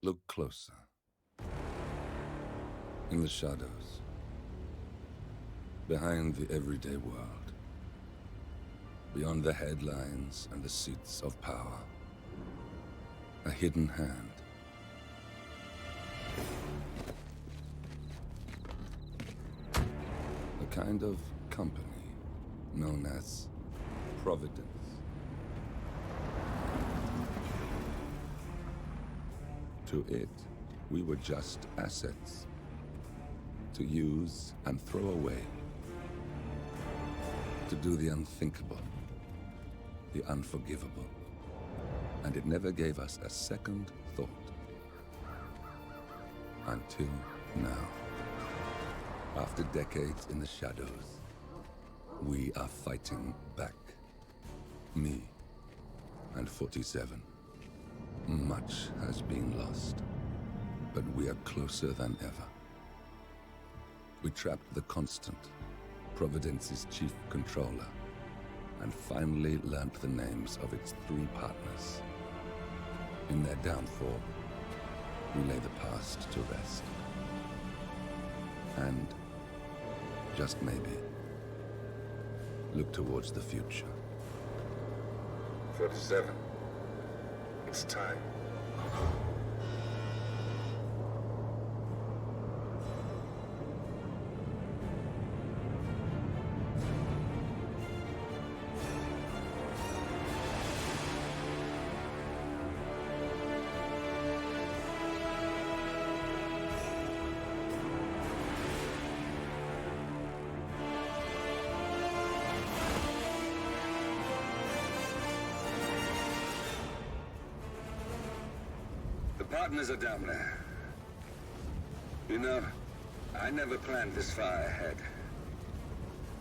Look closer. In the shadows. Behind the everyday world. Beyond the headlines and the seats of power. A hidden hand. A kind of company known as Providence. To it, we were just assets. To use and throw away. To do the unthinkable. The unforgivable. And it never gave us a second thought. Until now. After decades in the shadows, we are fighting back. Me and 47. Much has been lost, but we are closer than ever. We trapped the Constant, Providence's chief controller, and finally learnt the names of its 3 partners. In their downfall, we lay the past to rest. And, just maybe, look towards the future. 47. It's time. Partners are down there. You know, I never planned this far ahead.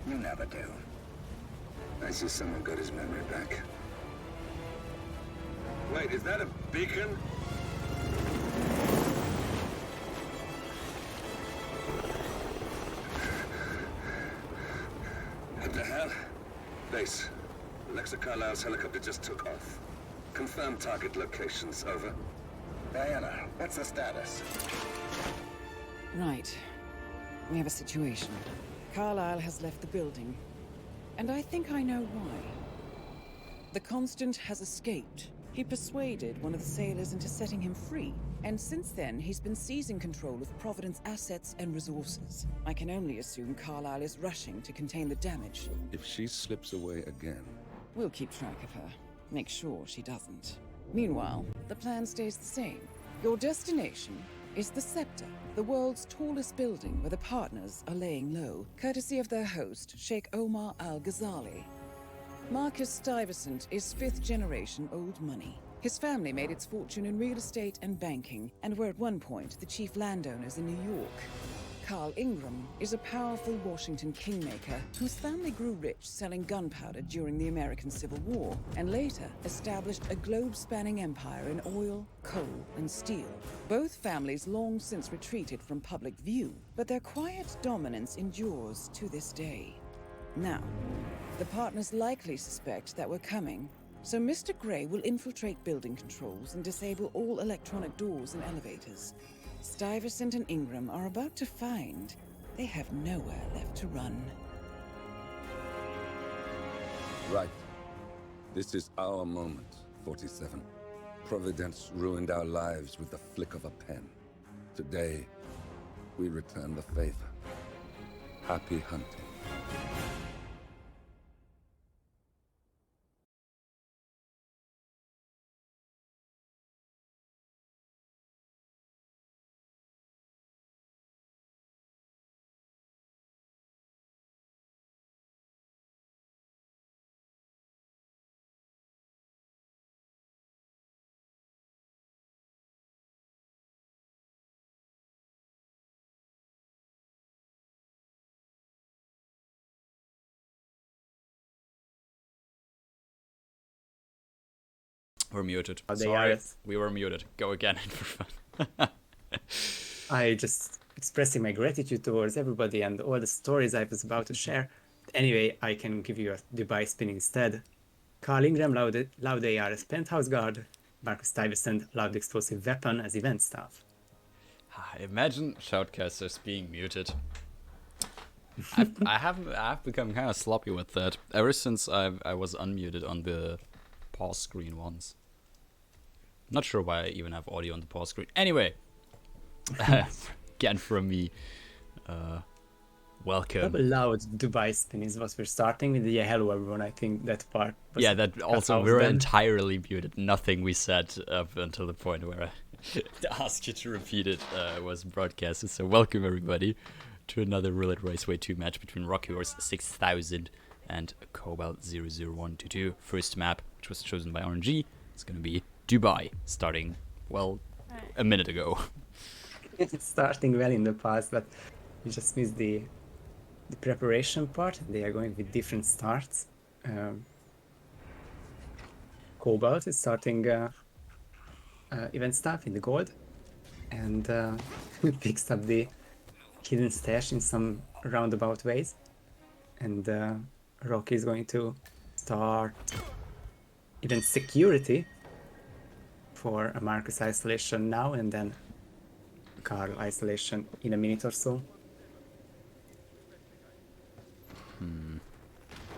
You never do. I see someone got his memory back. Wait, is that a beacon? What the hell? Base. Alexa Carlisle's helicopter just took off. Confirm target locations, over. Diana, what's the status? Right. We have a situation. Carlisle has left the building. And I think I know why. The Constant has escaped. He persuaded one of the sailors into setting him free. And since then, he's been seizing control of Providence assets and resources. I can only assume Carlisle is rushing to contain the damage. If she slips away again... We'll keep track of her. Make sure she doesn't. Meanwhile, the plan stays the same. Your destination is the Scepter, the world's tallest building where the partners are laying low, courtesy of their host, Sheikh Omar Al-Ghazali. Marcus Stuyvesant is 5th generation old money. His family made its fortune in real estate and banking, and were at one point the chief landowners in New York. Carl Ingram is a powerful Washington kingmaker whose family grew rich selling gunpowder during the American Civil War, and later established a globe-spanning empire in oil, coal, and steel. Both families long since retreated from public view, but their quiet dominance endures to this day. Now, the partners likely suspect that we're coming, so Mr. Grey will infiltrate building controls and disable all electronic doors and elevators. Stuyvesant and Ingram are about to find they have nowhere left to run. Right. This is our moment, 47. Providence ruined our lives with the flick of a pen. Today, we return the favor. Happy hunting. We're muted. Oh, Sorry, we were muted. Go again In4Fun. I just expressing my gratitude towards everybody and all the stories I was about to share. Anyway, I can give you a Dubai spin instead. Carl Ingram, Laude ARS Penthouse Guard. Marcus Stuyvesant loud explosive weapon as event staff. Imagine shoutcasters being muted. I've become kind of sloppy with that ever since I was unmuted on the pause screen once. Not sure why I even have audio on the pause screen. Anyway, again from me, welcome. Double loud Dubai spin is what we're starting with. Yeah, hello everyone. I think that part. Was That also out we're then. entirely muted. Nothing we said up until the point where I asked you to repeat it was broadcasted. So welcome everybody to another Roulette Raceway 2 match between Rockyhorse6000 and Kobalt 00122. First map, which was chosen by RNG, it's going to be Dubai, starting, well, a minute ago. It's starting well in the past, but we just missed the preparation part. They are going with different starts. Kobalt is starting event staff in the gold, and picks up the hidden stash in some roundabout ways. And Rocky is going to start event security for a Marcus isolation now, and then Carl isolation in a minute or so.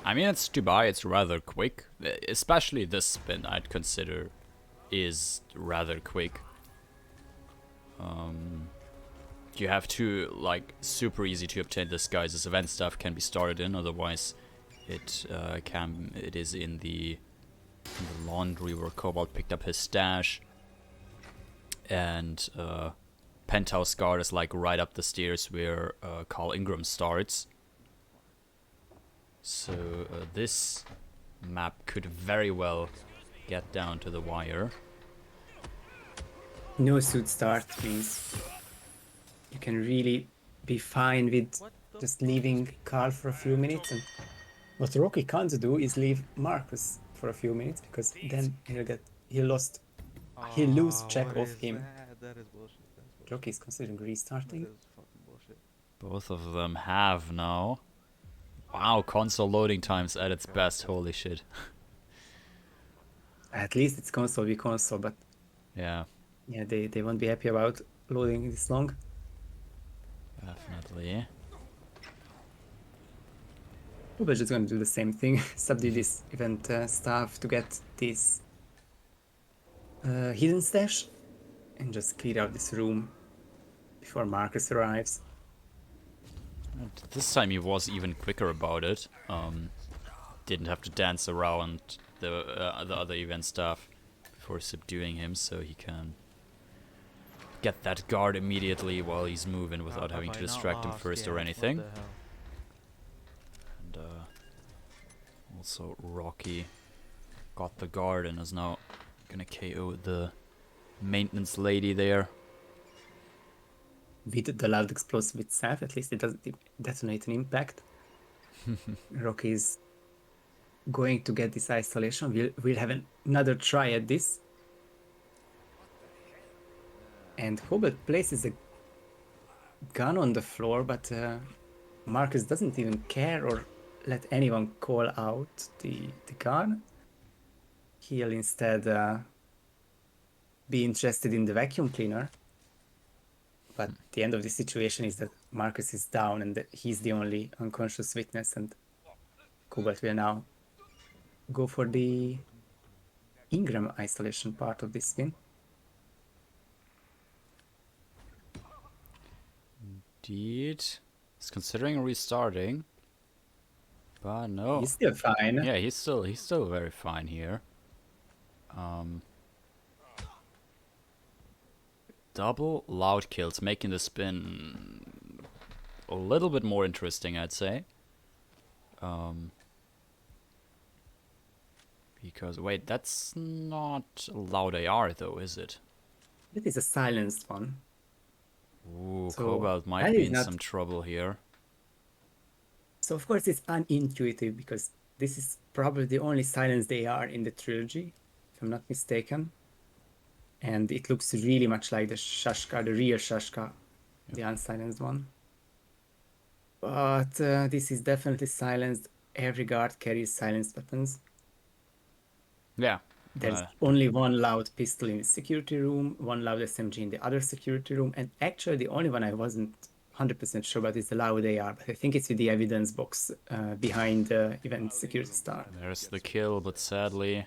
I mean, it's Dubai, it's rather quick. Especially this spin, I'd consider, is rather quick. You have to, like, super easy to obtain disguises. Event stuff can be started in, otherwise it is in the laundry where Kobalt picked up his stash. And Penthouse Guard is like right up the stairs where Carl Ingram starts. So this map could very well get down to the wire. No suit start means you can really be fine with just leaving Carl for a few minutes. And what Rocky can't do is leave Marcus for a few minutes, because then he'll lose track of him. That is bullshit. That's bullshit. Rocky is considering restarting. That is fucking bullshit. Both of them have now. Wow, console loading times at its best. Holy shit. At least it's console v console, but Yeah, yeah, they won't be happy about loading this long. definitely. We're just going to do the same thing, subdue this event staff to get this hidden stash, and just clear out this room before Marcus arrives. And this time he was even quicker about it. Didn't have to dance around the other event stuff before subduing him, so he can get that guard immediately while he's moving without having to distract him first or anything. And also Rocky got the guard and is now gonna KO the maintenance lady there. With the loud explosive itself, at least it doesn't detonate an impact. Rocky is going to get this isolation. We'll have another try at this. And Kobalt places a gun on the floor, but Marcus doesn't even care or let anyone call out the gun. He'll instead be interested in the vacuum cleaner. But the end of the situation is that Marcus is down and that he's the only unconscious witness, and Kobalt will now go for the Ingram isolation part of this spin. Indeed. He's considering restarting. But no. He's still fine. Yeah, he's still very fine here. Double loud kills, making the spin a little bit more interesting, I'd say. Because wait, that's not a loud AR though, is it? It is a silenced one. Ooh, So, Kobalt might that be is in not- some trouble here. So of course it's unintuitive, because this is probably the only silenced AR in the trilogy, if I'm not mistaken. And it looks really much like the Shashka, the real Shashka, the unsilenced one. But this is definitely silenced. Every guard carries silenced weapons. Yeah, There's only one loud pistol in the security room, one loud SMG in the other security room, and actually the only one I wasn't 100% sure about is the loud AR, but I think it's with the evidence box behind the event security star. There's the kill, but sadly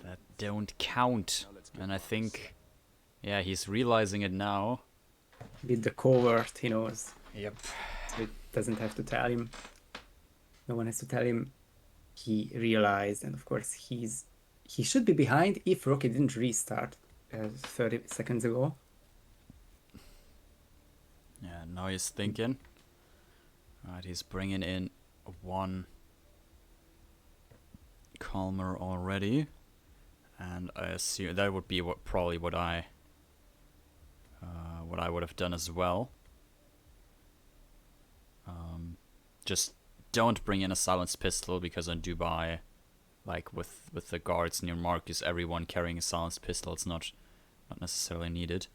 that don't count. And I think, yeah, he's realizing it now. With the covert, he knows. Yep. So it doesn't have to tell him. No one has to tell him. He realized, and of course he should be behind if Rocky didn't restart 30 seconds ago. Yeah, now he's thinking. Right, he's bringing in one calmer already, and I assume that would be what I would have done as well. Just don't bring in a silenced pistol, because in Dubai, like with the guards near Marcus, everyone carrying a silenced pistol, it's not necessarily needed.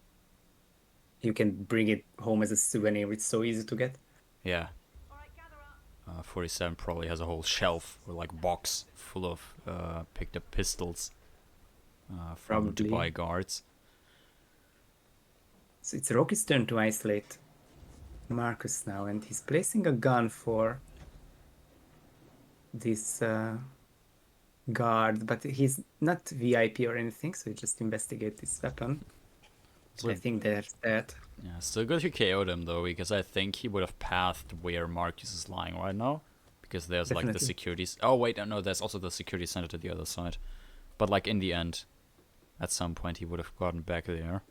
You can bring it home as a souvenir. It's so easy to get. Yeah. 47 probably has a whole shelf or like box full of picked up pistols from Probably. Dubai guards. So it's Rocky's turn to isolate Marcus now, and he's placing a gun for this guard, but he's not VIP or anything, so he just investigate this weapon. So I think that's that. Yeah, still good if you KO'd him though, because I think he would have pathed where Marcus is lying right now. Because there's like the Definitely. securities. Oh wait, no, there's also the security center to the other side. But like in the end, at some point he would have gotten back there.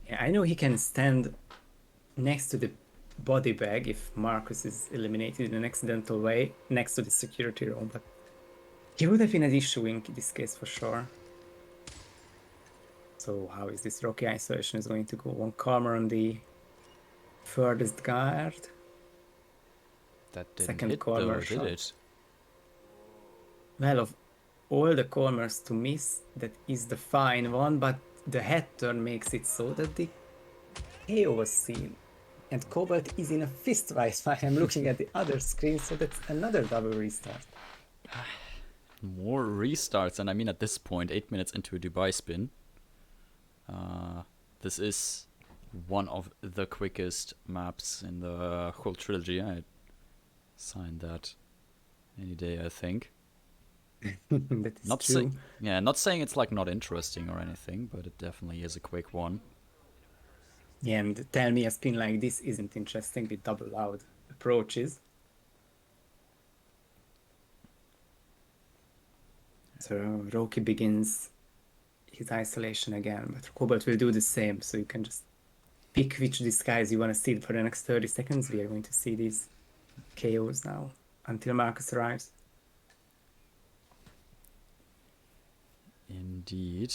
Yeah, I know he can stand next to the body bag if Marcus is eliminated in an accidental way next to the security room, but he would have been an issue in this case for sure. So how is this Rocky isolation is going to go? One calmer on the furthest guard. That didn't Second hit corner though, shot. did it? Well, of all the corners to miss, that is the fine one, but the head turn makes it so that the KO was seen. And Kobalt is in a fist fight while I'm looking at the other screen, so that's another double restart. More restarts, and I mean at this point, 8 minutes into a Dubai spin. This is one of the quickest maps in the whole trilogy. I'd sign that any day, I think. That is Not true. not saying it's like not interesting or anything, but it definitely is a quick one. Yeah, and tell me a spin like this isn't interesting with double loud approaches. So Rocky begins his isolation again, but Kobalt will do the same, so you can just pick which disguise you want to see for the next 30 seconds. We are going to see these KOs now until Marcus arrives. Indeed.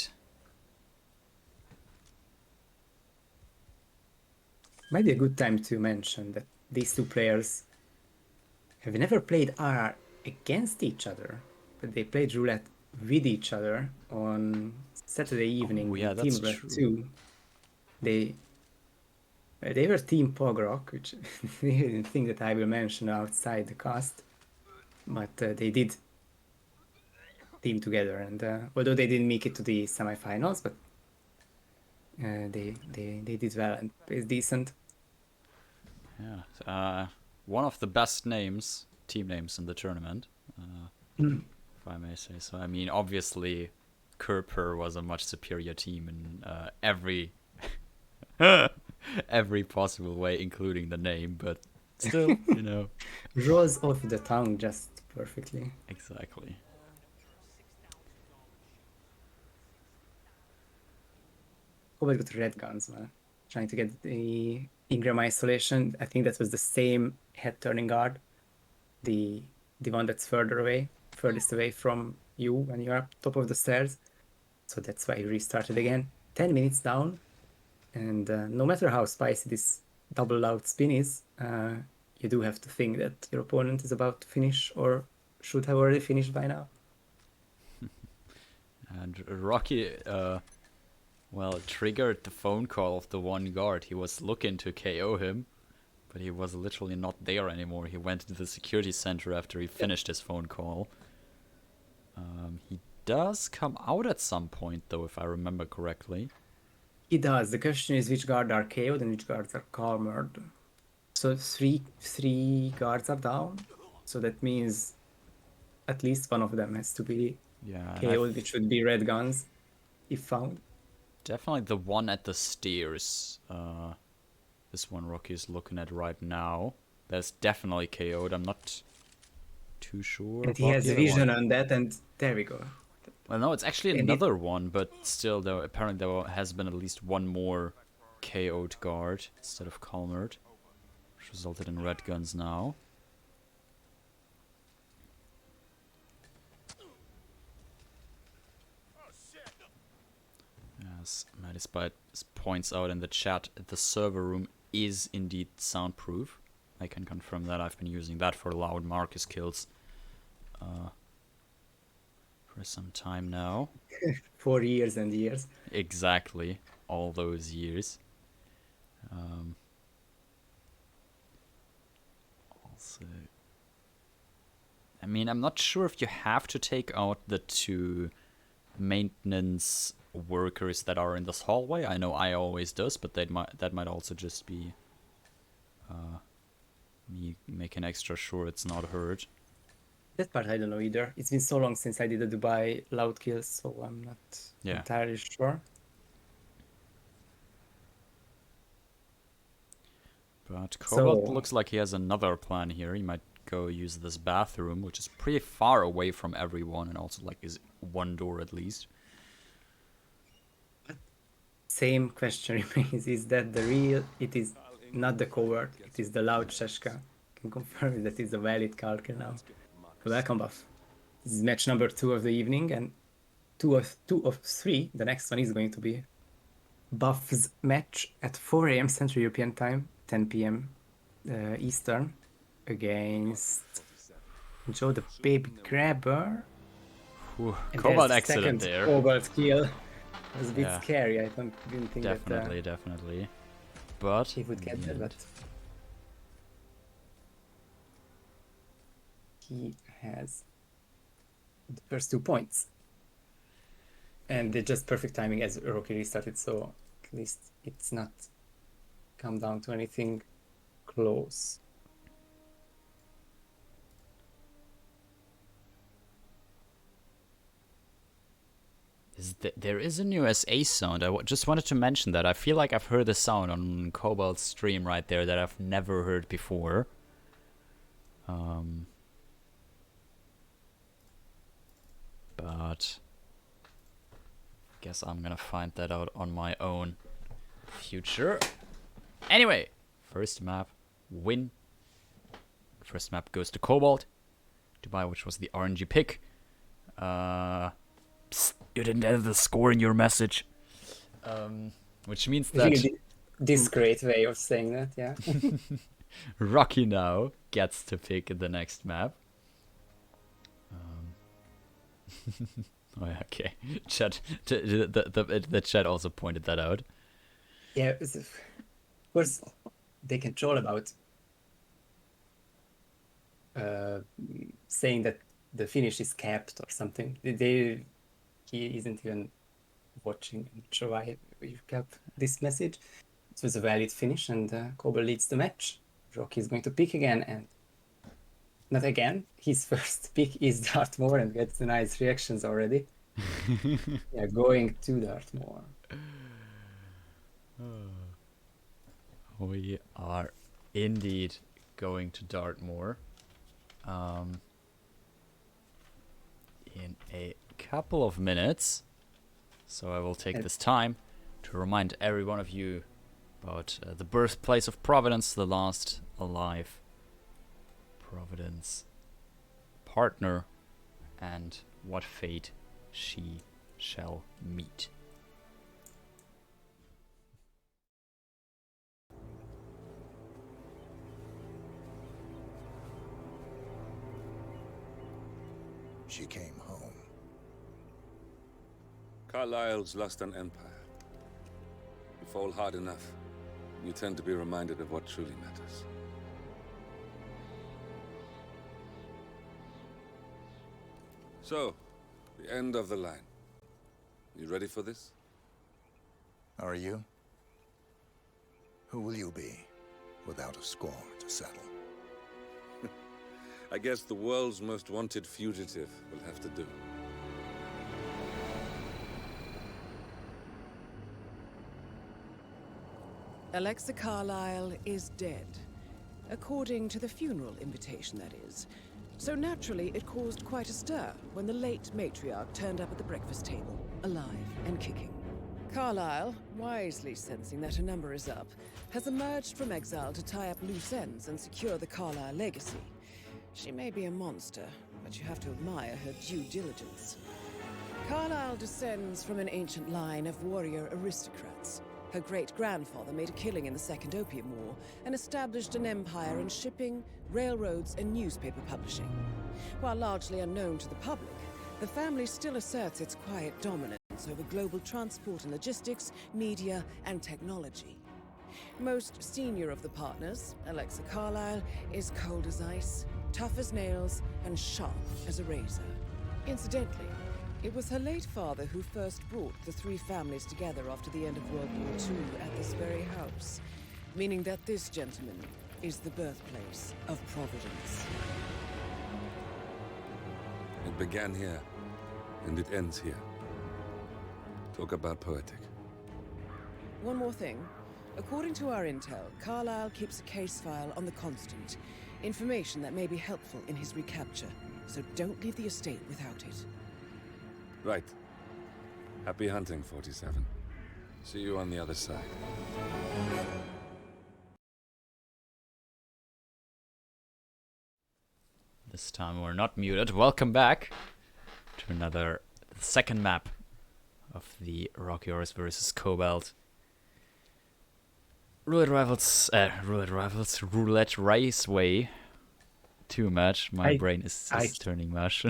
Might be a good time to mention that these two players have never played RR against each other, but they played Roulette with each other on Saturday evening. Oh, yeah, in that's Team Roulette true. 2. They were Team Pogrock, which I didn't think that I will mention outside the cast, but they did team together, and although they didn't make it to the semifinals, but they did well and it's decent. Yeah. One of the best team names in the tournament, if I may say so. I mean, obviously, Kerper was a much superior team in every every possible way, including the name, but still, you know. Rolls off the tongue just perfectly. Exactly. Kobalt got red guns, man. Trying to get the Ingram isolation. I think that was the same head turning guard. The one that's furthest away from you when you're up top of the stairs. So that's why he restarted again. 10 minutes down. And no matter how spicy this double loud spin is, you do have to think that your opponent is about to finish or should have already finished by now. And Rocky, triggered the phone call of the one guard. He was looking to KO him, but he was literally not there anymore. He went to the security center after he finished his phone call. does come out at some point, though, if I remember correctly. He does. The question is which guards are KO'd and which guards are calmered. So three guards are down. So that means at least one of them has to be Yeah, and KO'd, which would be red guns, if found. definitely the one at the stairs. This one Rocky is looking at right now. That's definitely KO'd. I'm not too sure. And he about has the other vision one. on that, and there we go. Well, no, it's actually And it- another one, but still, though, apparently there has been at least one more KO'd guard instead of calmered, which resulted in red guns now. As Mattis points out in the chat, the server room is indeed soundproof. I can confirm that. I've been using that for loud Marcus kills for some time now. 4 years and years. Exactly, all those years. Also, I mean, I'm not sure if you have to take out the 2 maintenance workers that are in this hallway. I know I always does, but that might also just be me making extra sure it's not hurt. That part I don't know either. It's been so long since I did a Dubai loud kills, so I'm not entirely sure. But Kobalt So- looks like he has another plan here. He might go use this bathroom, which is pretty far away from everyone, and also like is one door at least. Same question remains, is that the real, it is not the covert, it is the loud Sheshka. Can confirm that it's a valid calcul now. Welcome, Buff. This is match number 2 of the evening, and two of three, the next one is going to be Buff's match at 4 a.m. Central European Time, 10 p.m. Eastern, against Joe the Baby Grabber. Whew, And Kobalt there's the accident second there. Kobalt kill. It was a bit Yeah. scary. I didn't think Definitely, definitely. But that he would get that, but he has the first 2 points. And it's just perfect timing as Rocky restarted, so at least it's not come down to anything close. there is a new SA sound. I just wanted to mention that. I feel like I've heard a sound on Kobalt's stream right there that I've never heard before. But guess I'm gonna find that out on my own future. Anyway, first map win. First map goes to Kobalt. Dubai, which was the RNG pick. Psst, you didn't add the score in your message. Which means that Really discreet way of saying that, yeah. Rocky now gets to pick the next map. Oh, yeah, okay. Chat, the chat also pointed that out. Yeah, of course, they can troll about saying that the finish is capped or something. He isn't even watching. I'm not sure why you kept this message. It was a valid finish, and Kobalt leads the match. Rocky is going to pick again, and not again. His first pick is Dartmoor, and gets the nice reactions already. Yeah, going to Dartmoor. We are indeed going to Dartmoor. In a couple of minutes. So I will take this time to remind every one of you about the birthplace of Providence, the last alive Providence partner, and what fate she shall meet. She came home. Carlyle's lost an empire. You fall hard enough, you tend to be reminded of what truly matters. So, The end of the line. You ready for this? Are you? Who will you be without a score to settle? I guess the world's most wanted fugitive will have to do. Alexa Carlyle is dead. According to the funeral invitation, that is. So naturally, it caused quite a stir when the late matriarch turned up at the breakfast table, alive and kicking. Carlyle, wisely sensing that her number is up, has emerged from exile to tie up loose ends and secure the Carlyle legacy. She may be a monster, but you have to admire her due diligence. Carlyle descends from an ancient line of warrior aristocrats. Her great-grandfather made a killing in the Second Opium War and established an empire in shipping, railroads, and newspaper publishing. While largely unknown to the public, the family still asserts its quiet dominance over global transport and logistics, media, and technology. Most senior of the partners, Alexa Carlyle, is cold as ice, tough as nails, and sharp as a razor. Incidentally, it was her late father who first brought the three families together after the end of World War II at this very house, meaning that this gentleman is the birthplace of Providence. It began here, and it ends here. Talk about poetic. One more thing. According to our intel, Carlyle keeps a case file on the Constant. Information that may be helpful in his recapture, so don't leave the estate without it. Right. Happy hunting, 47. See you on the other side. This time we're not muted. Welcome back to another second map of the Rockyhorse versus Kobalt. Roulette Raceway 2 match. My brain is turning mush.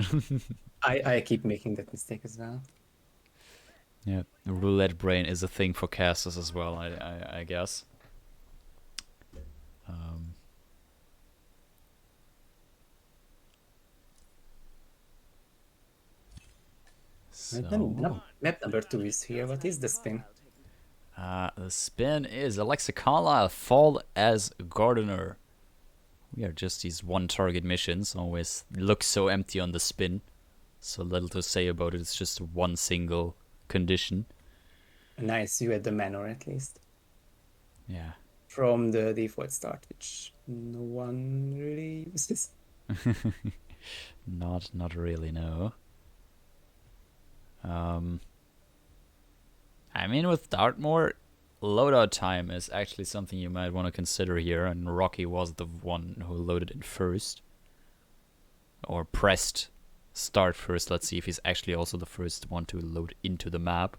I keep making that mistake as well. Yeah, the roulette brain is a thing for casters as well, I guess. Map number 2 is here. What is the spin? The spin is Alexa Carlyle, Fall as Gardener. We are just these one target missions, always look so empty on the spin. So little to say about it, it's just one single condition. Nice, you had the manor at least. Yeah. From the default start, which no one really uses. Not really, no. I mean, with Dartmoor, loadout time is actually something you might want to consider here, and Rocky was the one who loaded in first. Or pressed start first. Let's see if he's actually also the first one to load into the map.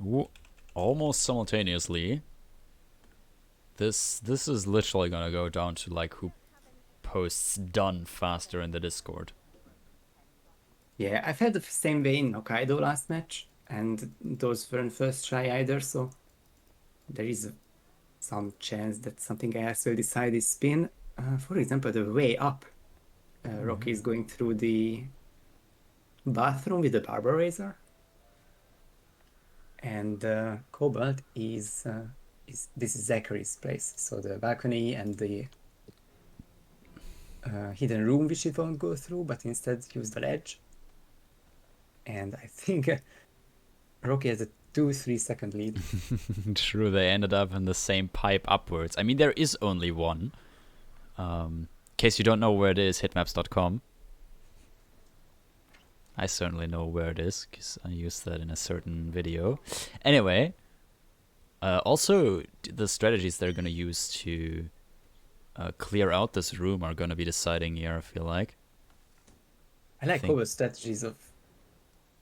Ooh, almost simultaneously. This is literally gonna go down to like who posts done faster in the Discord. Yeah, I felt the same way in Hokkaido last match, and those weren't first try either, so there is some chance that something else will decide his spin. For example, the way up, Rocky is going through the bathroom with the barber razor, and Kobalt is this is Zachary's place, so the balcony and the hidden room which it won't go through, but instead use the ledge. And I think Rocky has a 2-3 second lead. True, they ended up in the same pipe upwards. I mean, there is only one. In case you don't know where it is, hitmaps.com. I certainly know where it is, because I used that in a certain video. Anyway, also, the strategies they're going to use to clear out this room are going to be deciding here, I feel like. I like Kobalt's strategies of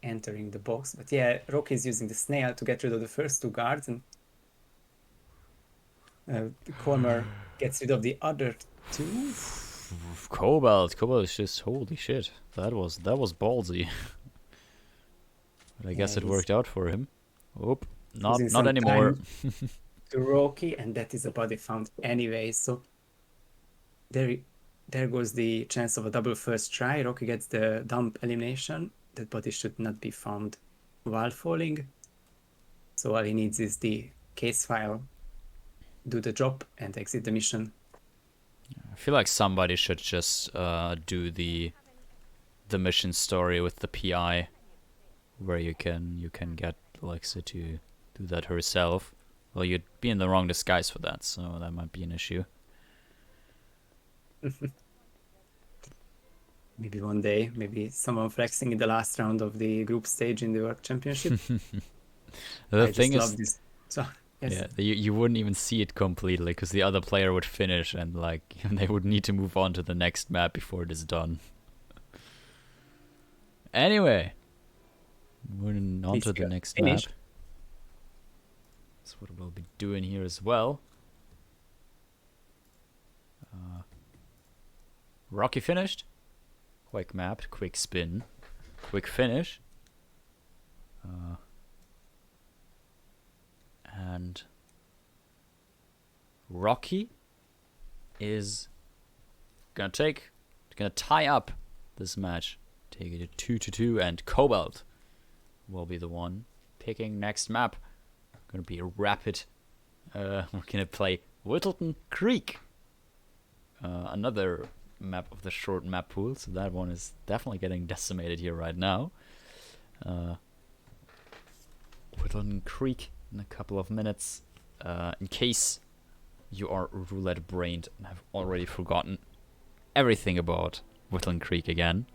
entering the box, but yeah, Rocky is using the snail to get rid of the first two guards, and Cormer gets rid of the other two. Kobalt is just, holy shit, that was ballsy. But I guess it worked out for him. Oop, not anymore. To Rocky, and that is a body found anyway, so there there goes the chance of a double first try. Rocky gets the dump elimination. That body should not be found while falling. So all he needs is the case file, do the drop, and exit the mission. I feel like somebody should just do the mission story with the PI, where you can get Alexa to do that herself. Well, you'd be in the wrong disguise for that, so that might be an issue. Maybe one day, maybe someone flexing in the last round of the group stage in the World Championship. The thing just love is, this. So, yes. yeah, you wouldn't even see it completely because the other player would finish and like they would need to move on to the next map before it is done. Anyway, moving on to the next map. That's what we'll be doing here as well. Rocky finished. Quick map, quick spin, quick finish. And Rocky is gonna tie up this match, take it to 2-2, and Kobalt will be the one picking next map. Gonna be a rapid. We're gonna play Whittleton Creek, another map of the short map pool, so that one is definitely getting decimated here right now. Whittleton Creek in a couple of minutes. In case you are roulette brained and have already forgotten everything about Whittleton Creek again,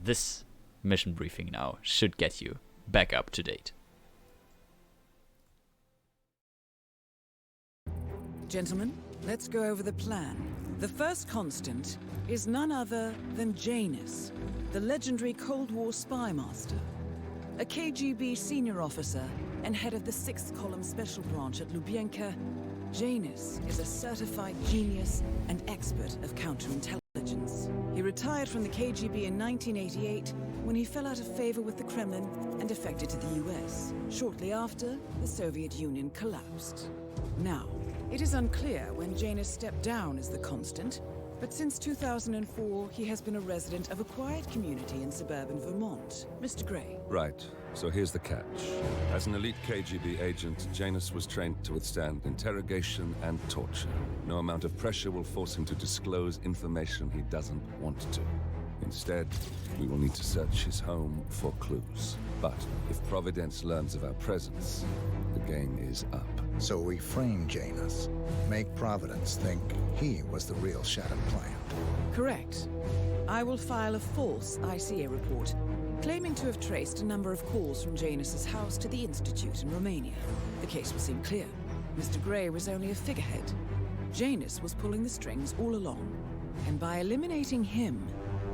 this mission briefing now should get you back up to date. Gentlemen, let's go over the plan. The first constant is none other than Janus, the legendary Cold War spy master, a KGB senior officer and head of the 6th Column Special Branch at Lubyanka. Janus is a certified genius and expert of counterintelligence. He retired from the KGB in 1988 when he fell out of favor with the Kremlin and defected to the US. Shortly after, the Soviet Union collapsed. Now, it is unclear when Janus stepped down as the constant, but since 2004, he has been a resident of a quiet community in suburban Vermont. Mr. Gray. Right. So here's the catch. As an elite KGB agent, Janus was trained to withstand interrogation and torture. No amount of pressure will force him to disclose information he doesn't want to. Instead, we will need to search his home for clues. But if Providence learns of our presence, the game is up. So we frame Janus, make Providence think he was the real shattered plant. Correct. I will file a false ICA report, claiming to have traced a number of calls from Janus's house to the Institute in Romania. The case will seem clear. Mr. Gray was only a figurehead. Janus was pulling the strings all along. And by eliminating him,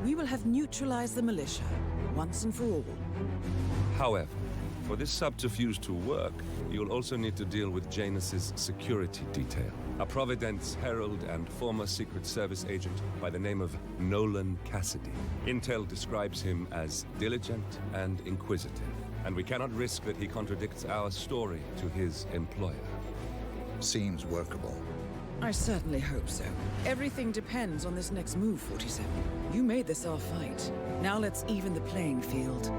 we will have neutralized the militia, once and for all. However, for this subterfuge to work, you'll also need to deal with Janus's security detail. A Providence herald and former Secret Service agent by the name of Nolan Cassidy. Intel describes him as diligent and inquisitive, and we cannot risk that he contradicts our story to his employer. Seems workable. I certainly hope so. Everything depends on this next move, 47. You made this our fight. Now let's even the playing field.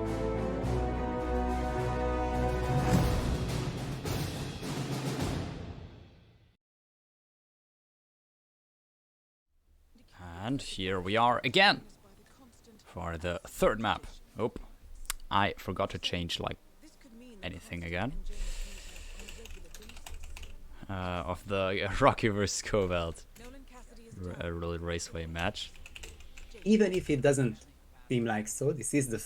And here we are again for the third map. Oh, I forgot to change like anything again. Of the Rocky vs. Kobalt Roulette Raceway match. Even if it doesn't seem like so, this is the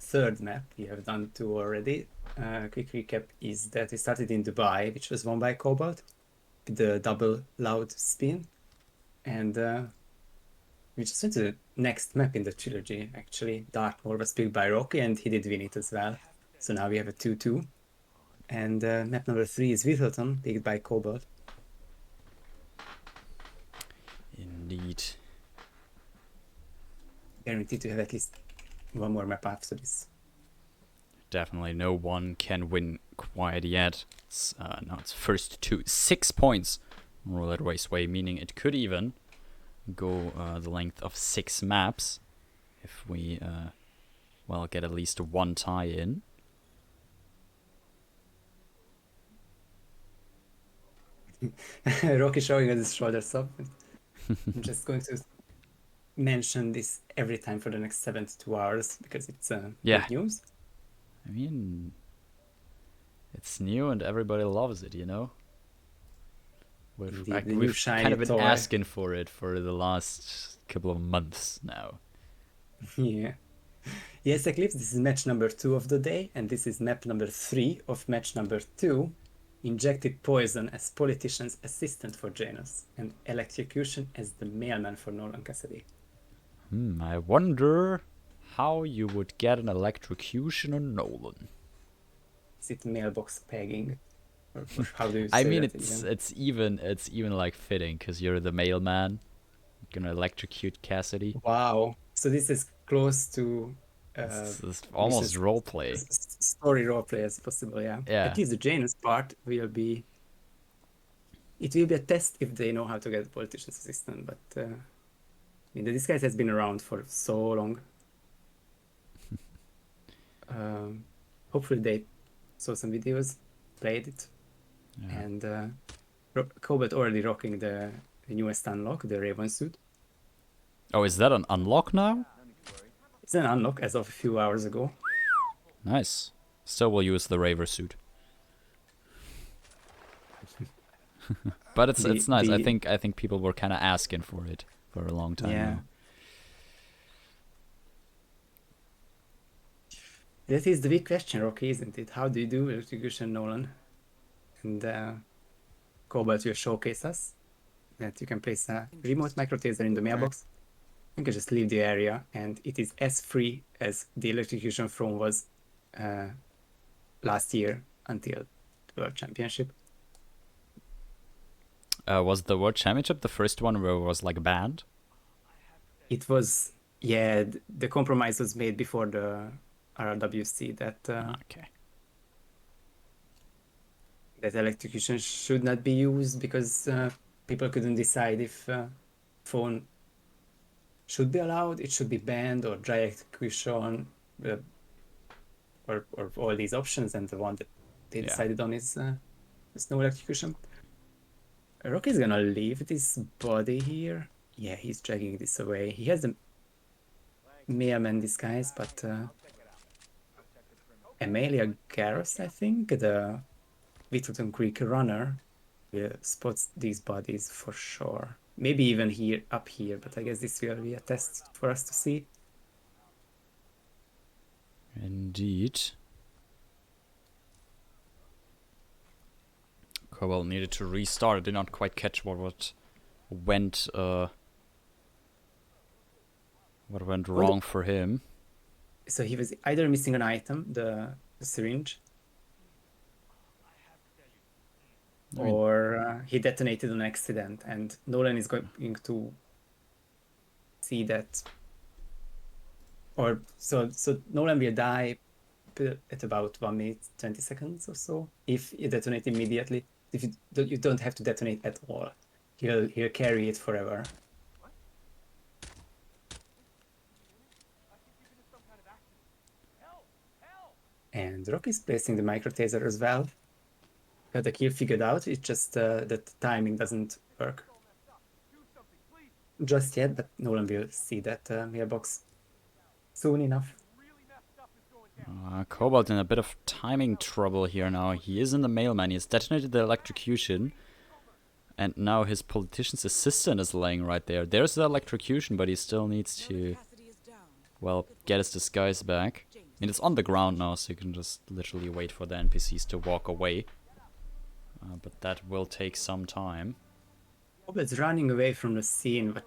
third map. We have done 2 already. Quick recap is that we started in Dubai, which was won by Kobalt, with the double loud spin. And we just went to the next map in the trilogy, actually. Dartmoor was picked by Rocky, and he did win it as well. So now we have a 2-2. And map number 3 is Whittleton, picked by Kobalt. Indeed. Guaranteed to have at least one more map after this. Definitely no one can win quite yet. Now it's first to 6 points on Roulette Raceway, meaning it could even go the length of 6 maps if we, well, get at least one tie-in. Rocky showing us his shoulders up. I'm just going to mention this every time for the next 72 hours because it's Yeah. good news. I mean, it's new and everybody loves it, you know? The new We've shiny kind of been toy. asking for it for the last couple of months now. Yeah. Yes, Eclipse, this is match number 2 of the day, and this is map number 3 of match number 2. Injected poison as politician's assistant for Janus, and electrocution as the mailman for Nolan Cassidy. I wonder how you would get an electrocution on Nolan. Is it mailbox pegging? Or how do you say I mean, that it's even? even like fitting because you're the mailman. You're gonna electrocute Cassidy. Wow. So this is close to It's almost Mrs. roleplay. Story roleplay as possible, yeah. Yeah. At least the Janus part will be... It will be a test if they know how to get a politician's assistant, but... I mean, the disguise has been around for so long. Hopefully they saw some videos, played it, Yeah. and Kobalt already rocking the newest unlock, the Raven suit. Oh, is that an unlock now? It's an unlock as of a few hours ago. Nice. Still will use the Raver suit. But it's nice. I think people were kind of asking for it for a long time Yeah. now. That is the big question, Rocky, isn't it? How do you do electrocution, Nolan? And Kobalt will showcase us that you can place a remote micro taser in the mailbox. You can just leave the area, and it is as free as the electrocution throne was last year until the World Championship. Was the World Championship the first one where it was like banned? It was, yeah, the compromise was made before the RRWC that Okay. that electrocution should not be used because people couldn't decide if phone should be allowed, it should be banned, or dry execution, or all these options, and the one that they Yeah. decided on is no electrocution. Rocky's gonna leave this body here. Yeah, he's dragging this away. He has the mailman disguise, but Amelia Garros, I think, the Whittleton Creek runner, will spot these bodies for sure. Maybe even here, up here, but I guess this will be a test for us to see. Indeed. Kobalt needed to restart. I did not quite catch what went wrong for him. So he was either missing an item, the syringe, or he detonated on accident, and Nolan is going to see that. Or so Nolan will die at about 1 minute 20 seconds or so if you detonate immediately. If you don't have to detonate at all, he'll carry it forever. And Rocky's placing the micro taser as well. Got the kill figured out. It's just that the timing doesn't work just yet, but Nolan will see that mailbox soon enough. Kobalt in a bit of timing trouble here now. He is in the mailman. He has detonated the electrocution. And now his politician's assistant is laying right there. There's the electrocution, but he still needs to, well, get his disguise back. And it's on the ground now, so you can just literally wait for the NPCs to walk away. But that will take some time. Kobalt's running away from the scene, but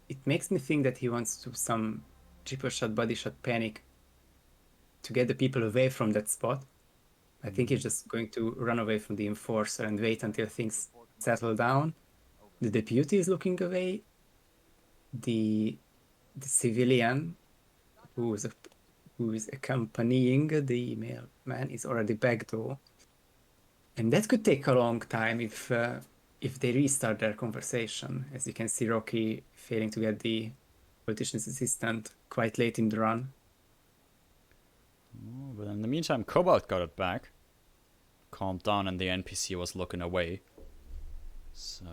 it makes me think that he wants to some triple shot, body shot panic to get the people away from that spot. I think he's just going to run away from the enforcer and wait until things settle down. The deputy is looking away. The civilian who is accompanying the mailman is already back though. And that could take a long time if if they restart their conversation. As you can see, Rocky failing to get the politician's assistant quite late in the run. Oh, but in the meantime, Kobalt got it back. Calmed down, and the NPC was looking away. So,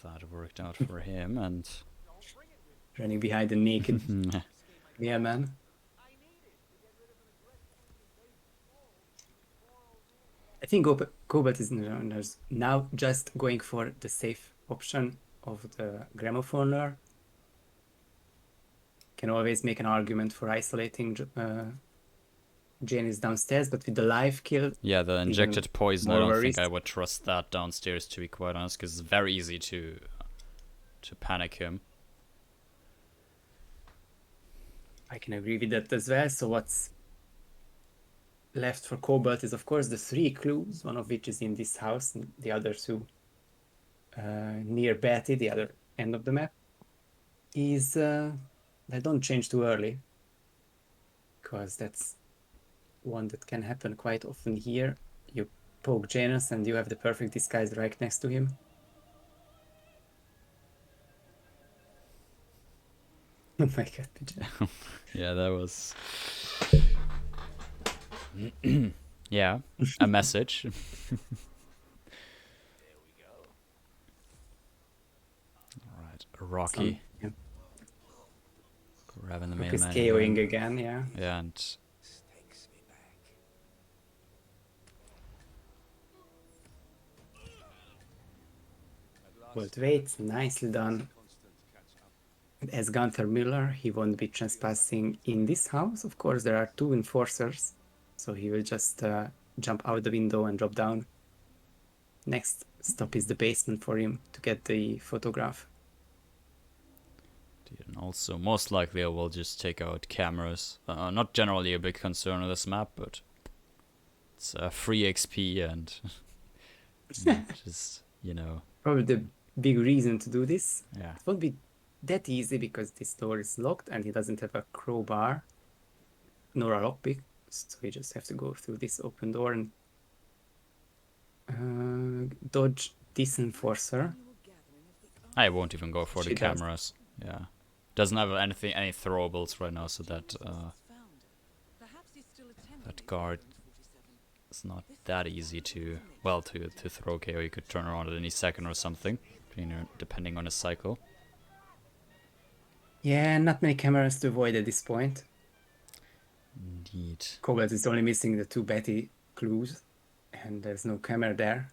that worked out for him, and... Running behind the naked man. I think Kobalt is now just going for the safe option of the gramophoner. Can always make an argument for isolating Janice downstairs, but with the live kill... Yeah, the injected poison, I don't think I risk. would trust that downstairs, to be quite honest, because it's very easy to panic him. I can agree with that as well. So what's left for Kobalt is, of course, the 3 clues, one of which is in this house, and the other 2 near Betty, the other end of the map. Is they don't change too early, because that's one that can happen quite often here. You poke Janus and you have the perfect disguise right next to him. Oh my god, PJ. Yeah, that was... yeah, a message. Alright, Rocky. Yeah. Grabbing the main Rocky's man. KOing again, yeah. Yeah, and... Well, waits, nicely done. As Gunther Miller, he won't be trespassing in this house. Of course, there are 2 enforcers, so he will just jump out the window and drop down. Next stop is the basement for him to get the photograph. And also, most likely I will just take out cameras. Not generally a big concern on this map, but it's free XP and just, you know. Probably the big reason to do this. Yeah. It won't be that easy because this door is locked and he doesn't have a crowbar nor a lockpick, so you just have to go through this open door and dodge this enforcer. I won't even go for She the does. cameras. Yeah. Doesn't have any throwables right now, so that that guard is not that easy to throw KO. You could turn around at any second or something, depending on his cycle. Yeah, not many cameras to avoid at this point. Indeed. Kobalt is only missing the 2 Betty clues, and there's no camera there.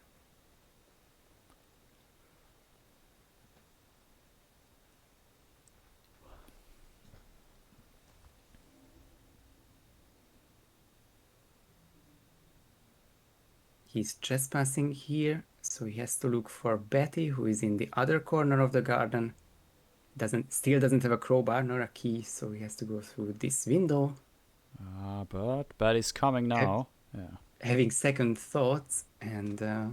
He's trespassing here, so he has to look for Betty, who is in the other corner of the garden. Still doesn't have a crowbar nor a key, so he has to go through this window. But Betty's coming now. Yeah. Having second thoughts, and the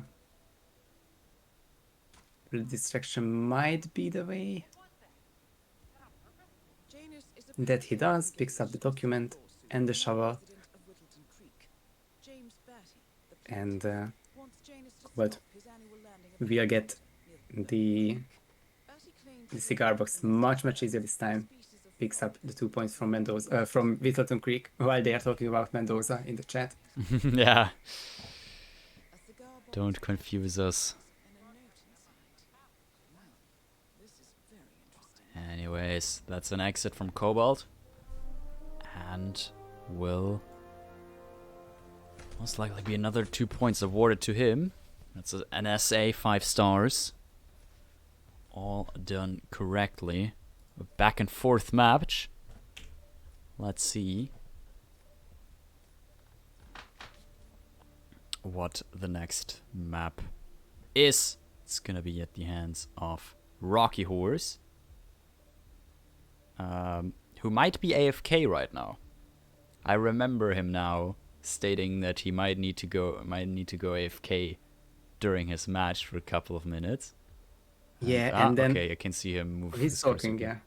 distraction might be the way. That he does, picks up the document and the shovel, and but we'll get the cigar box much easier this time. Picks up the 2 points from Mendoza, from Whittleton Creek, while they are talking about Mendoza in the chat. Yeah. Don't confuse us. Anyways, that's an exit from Kobalt. And will most likely be another 2 points awarded to him. That's an SA 5 stars. All done correctly. A back and forth match. Let's see what the next map is. It's gonna be at the hands of Rockyhorse, who might be AFK right now. I remember him now stating that he might need to go AFK during his match for a couple of minutes. Yeah, and then okay, I can see him move. he's talking, yeah.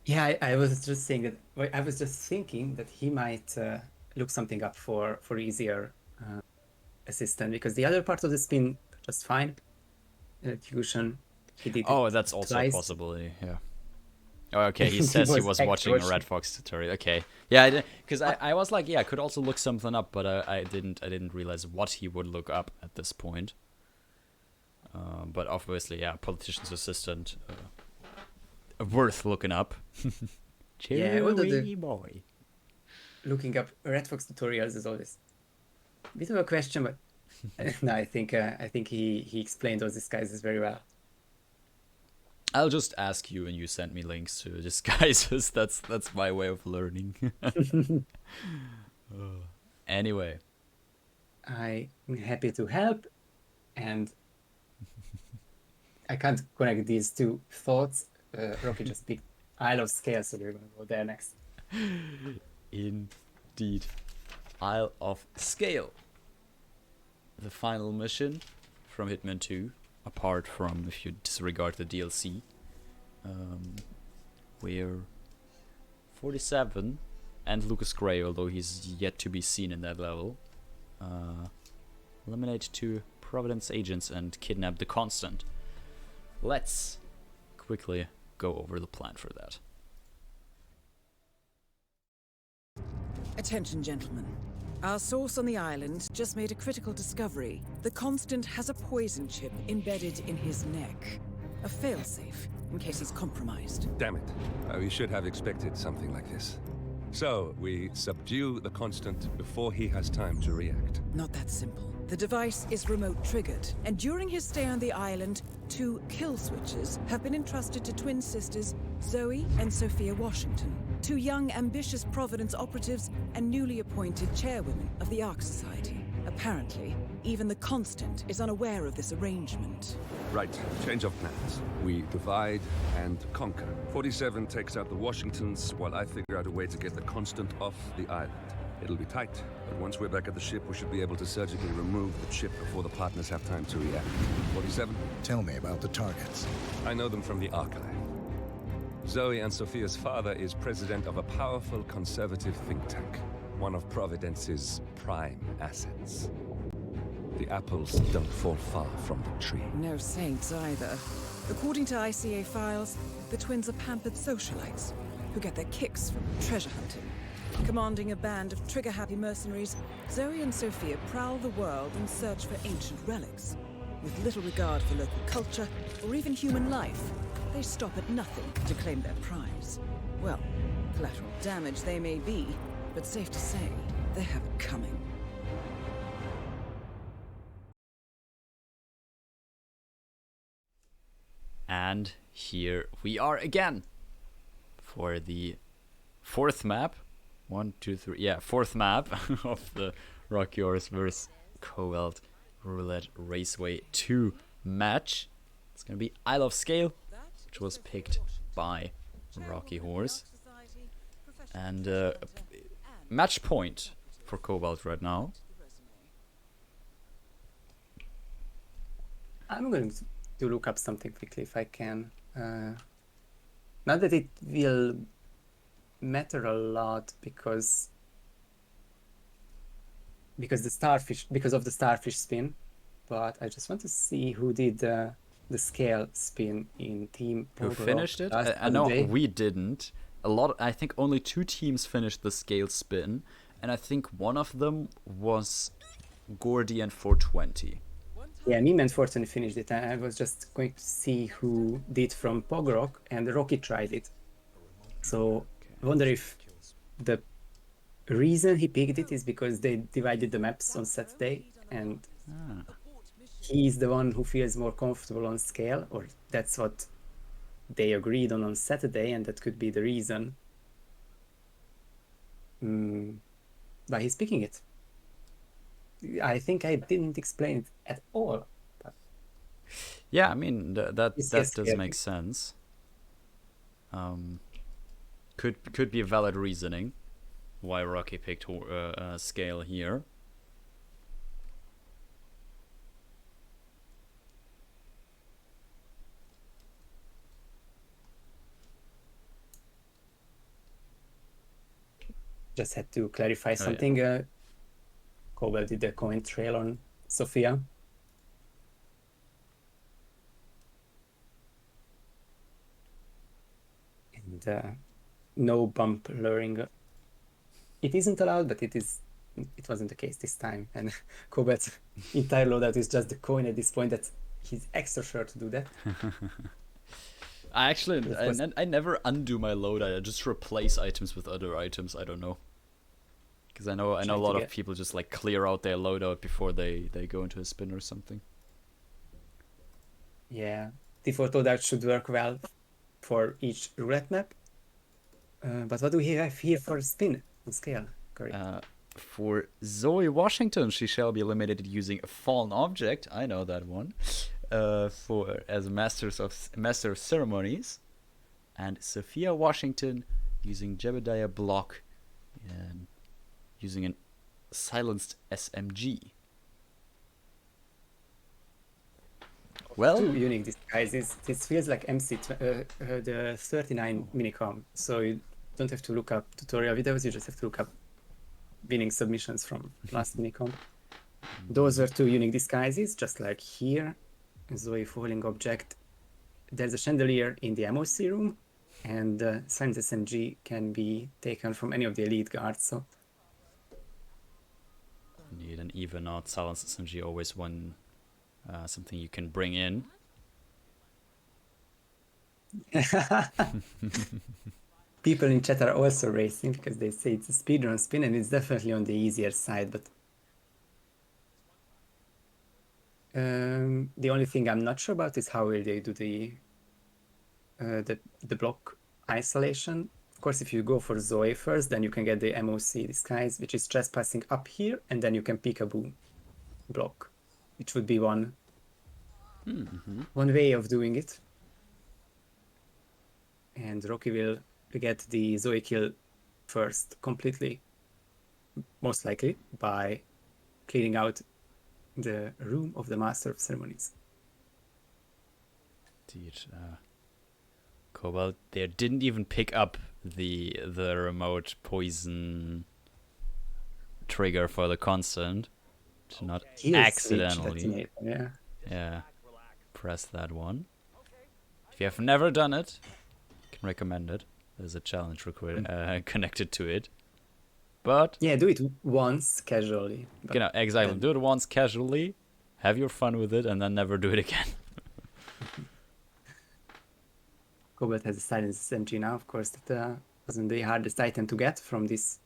Yeah, I was just saying that. I was just thinking that he might look something up for easier assistant, because the other part of the spin was fine. Electrocution, he did Oh, it that's also a twice. possibility. Yeah. Oh, okay. He He says he was was actually watching a watching. Red Fox tutorial. Okay. Yeah, because I was like, yeah, I could also look something up, but I didn't realize what he would look up at this point. But obviously, yeah, politician's assistant, worth looking up. Yeah, although Cheery boy. looking up Red Fox tutorials is always a bit of a question, but no, I think he explained those disguises very well. I'll just ask you, and you send me links to disguises. That's my way of learning. Anyway, I'm happy to help, and I can't connect these two thoughts. Rocky just picked Isle of Sgàil, so we're gonna go there next. indeed, Isle of Sgàil. The final mission from Hitman 2, apart from if you disregard the DLC, where 47 and Lucas Gray, although he's yet to be seen in that level, eliminate 2 Providence agents and kidnap the Constant. Let's quickly go over the plan for that. Attention, gentlemen. Our source on the island just made a critical discovery. The Constant has a poison chip embedded in his neck. A failsafe, in case he's compromised. Damn it. We should have expected something like this. So, we subdue the Constant before he has time to react. Not that simple. The device is remote triggered, and during his stay on the island, 2 kill switches have been entrusted to twin sisters Zoe and Sophia Washington, 2 young, ambitious Providence operatives and newly appointed chairwomen of the Ark Society. Apparently, even the Constant is unaware of this arrangement. Right, change of plans. We divide and conquer. 47 takes out the Washingtons, while I figure out a way to get the Constant off the island. It'll be tight, but once we're back at the ship, we should be able to surgically remove the chip before the partners have time to react. 47? Tell me about the targets. I know them from the archive. Zoe and Sophia's father is president of a powerful conservative think tank, one of Providence's prime assets. The apples don't fall far from the tree. No saints either. According to ICA files, the twins are pampered socialites who get their kicks from treasure hunting. Commanding a band of trigger-happy mercenaries, Zoe and Sophia prowl the world in search for ancient relics. With little regard for local culture or even human life, they stop at nothing to claim their prize. Well, collateral damage they may be, but safe to say, they have it coming. And here we are again for the 4th map. 1, 2, 3. Yeah, 4th map of the Rockyhorse vs. Kobalt Roulette Raceway 2 match. It's gonna be Isle of Sgàil, which was picked by Rockyhorse. And match point for Kobalt right now. I'm going to look up something quickly if I can. Not that it will matter a lot because of the starfish spin, but I just want to see who did the Sgàil spin in Team Who Pogoro finished it? last I know Monday. we didn't. I think only 2 teams finished the Sgàil spin, and I think one of them was Gordy and 420. Yeah, me and Fortune finished it. I was just going to see who did from Pogrok, and Rocky tried it. So I wonder if the reason he picked it is because they divided the maps on Saturday, and he's the one who feels more comfortable on Sgàil, or that's what they agreed on Saturday, and that could be the reason. But he's picking it. I think I didn't explain it at all. But Yeah, I mean that Yes, does yeah. make sense. Could be a valid reasoning why Rocky picked Sgàil here. Just had to clarify yeah. something. Kobalt did the coin trail on Sophia. And no bump luring. It isn't allowed, but it wasn't the case this time. And Kobalt's entire loadout is just the coin at this point. That he's extra sure to do that. I never undo my loadout. I just replace items with other items. I don't know. Because I know a lot of people just like clear out their loadout before they go into a spin or something. Yeah, default loadout should work well for each roulette map. But what do we have here for spin on Sgàil? For Zoe Washington, she shall be eliminated using a fallen object. I know that one. As Master of Ceremonies, and Sophia Washington using Jebediah Block and using an silenced SMG. Well, two unique disguises. This feels like the 39 minicom, so you don't have to look up tutorial videos, you just have to look up winning submissions from last minicom. Those are two unique disguises, just like here. Zoe falling object. There's a chandelier in the MOC room, and silence SMG can be taken from any of the elite guards. So need an even odd silence SMG, always one something you can bring in. People in chat are also racing because they say it's a speedrun spin, and it's definitely on the easier side, but the only thing I'm not sure about is how will they do the block isolation. Of course, if you go for Zoe first, then you can get the MOC disguise, which is trespassing up here, and then you can peekaboo block, which would be one way of doing it. And Rocky will get the Zoe kill first completely, most likely by clearing out the room of the Master of Ceremonies. Indeed. Kobalt there didn't even pick up the remote poison trigger for the constant to not accidentally press that one. If you have never done it, I can recommend it. There's a challenge connected to it. But yeah, do it once casually. Exactly. Do it once casually, have your fun with it, and then never do it again. Kobalt has a silence SMG now, of course. That wasn't the hardest item to get from this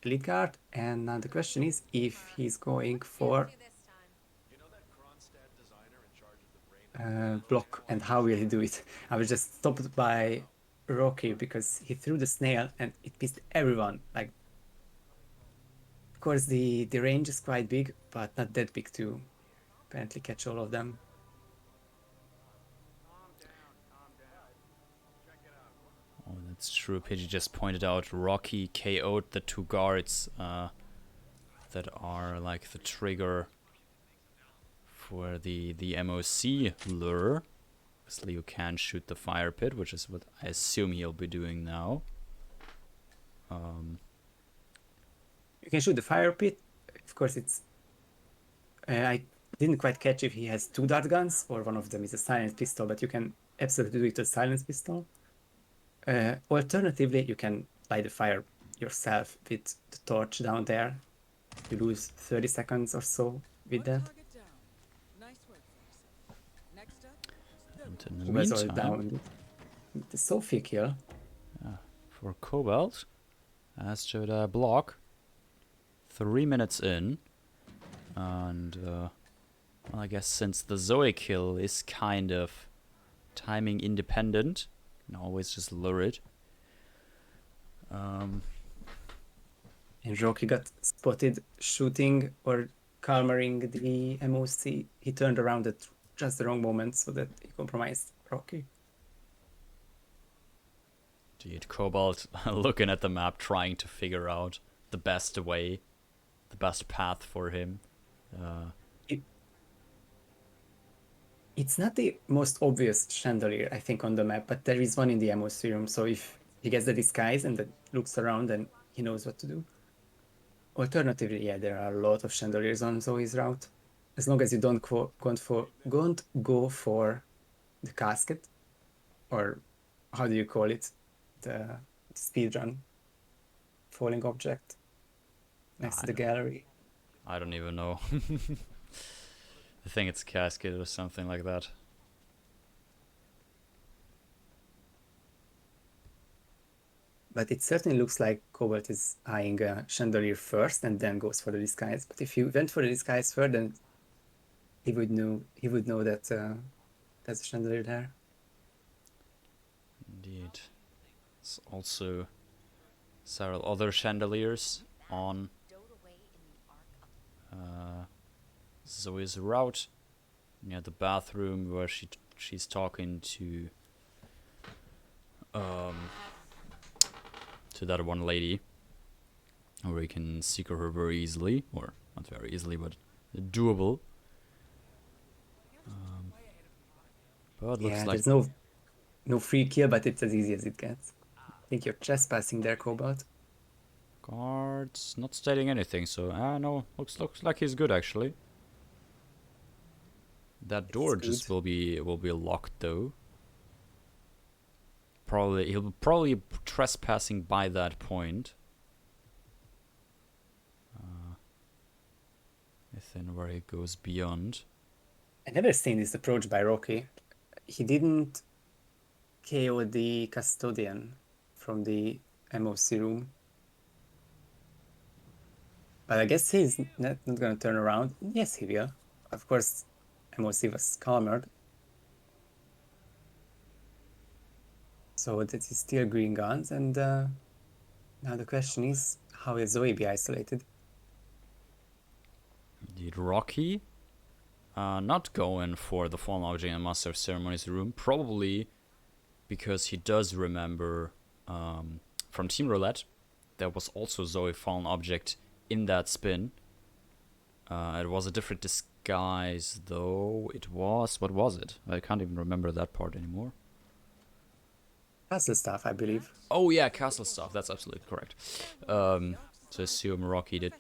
elite guard. And now the question is if he's going for block, and how will he do it? I was just stopped by Rocky because he threw the snail and it pissed everyone. Like, of course, the range is quite big, but not that big to apparently catch all of them. Oh, that's true. Pidgey just pointed out Rocky KO'd the two guards that are like the trigger for the MOC lure. Obviously, you can shoot the fire pit, which is what I assume he'll be doing now. You can shoot the fire pit. Of course, it's... I didn't quite catch if he has two dart guns or one of them is a silence pistol, but you can absolutely do it with a silence pistol. Alternatively, you can light the fire yourself with the torch down there. You lose 30 seconds or so with that. And in the meantime, down. The Sophie kill. For Kobalt, as Jebediah block, 3 minutes in, and well, I guess since the Zoe kill is kind of timing independent, you can always just lure it. And Rocky got spotted shooting or calmering the MOC. He turned around at just the wrong moment so that he compromised Rocky. Indeed, Kobalt looking at the map, trying to figure out the best way, the best path for him. It's not the most obvious chandelier, I think, on the map, but there is one in the MOC room, so if he gets the disguise and then looks around, then he knows what to do. Alternatively, yeah, there are a lot of chandeliers on Zoe's route. As long as you don't go for the casket, or how do you call it, the speedrun falling object next to the gallery. I don't even know. I think it's casket or something like that. But it certainly looks like Kobalt is eyeing a chandelier first and then goes for the disguise. But if you went for the disguise first, then he would know that there's a chandelier there. Indeed. There's also several other chandeliers on Zoe's route near the bathroom where she's talking to that one lady, where you can secret her very easily, or not very easily, but doable. But looks Yeah, like there's no free kill, but it's as easy as it gets. I think you're trespassing there, Kobalt. guards not stating anything, so no, looks like he's good actually. That door just will be locked though. He'll probably trespassing by that point. Then where he goes beyond. I never seen this approach by Rocky. He didn't KO the custodian from the MOC room. But I guess he's not gonna turn around. Yes, he will. Of course, MOC was calmer. So that is still green guns, and now the question is, how will Zoe be isolated? Indeed, Rocky not going for the fallen object in Master of Ceremonies room, probably because he does remember from Team Roulette there was also Zoe fallen object in that spin. It was a different disguise though. What was it? I can't even remember that part anymore. Castle staff, I believe. Oh yeah, castle stuff. That's absolutely correct. So assume Rocky did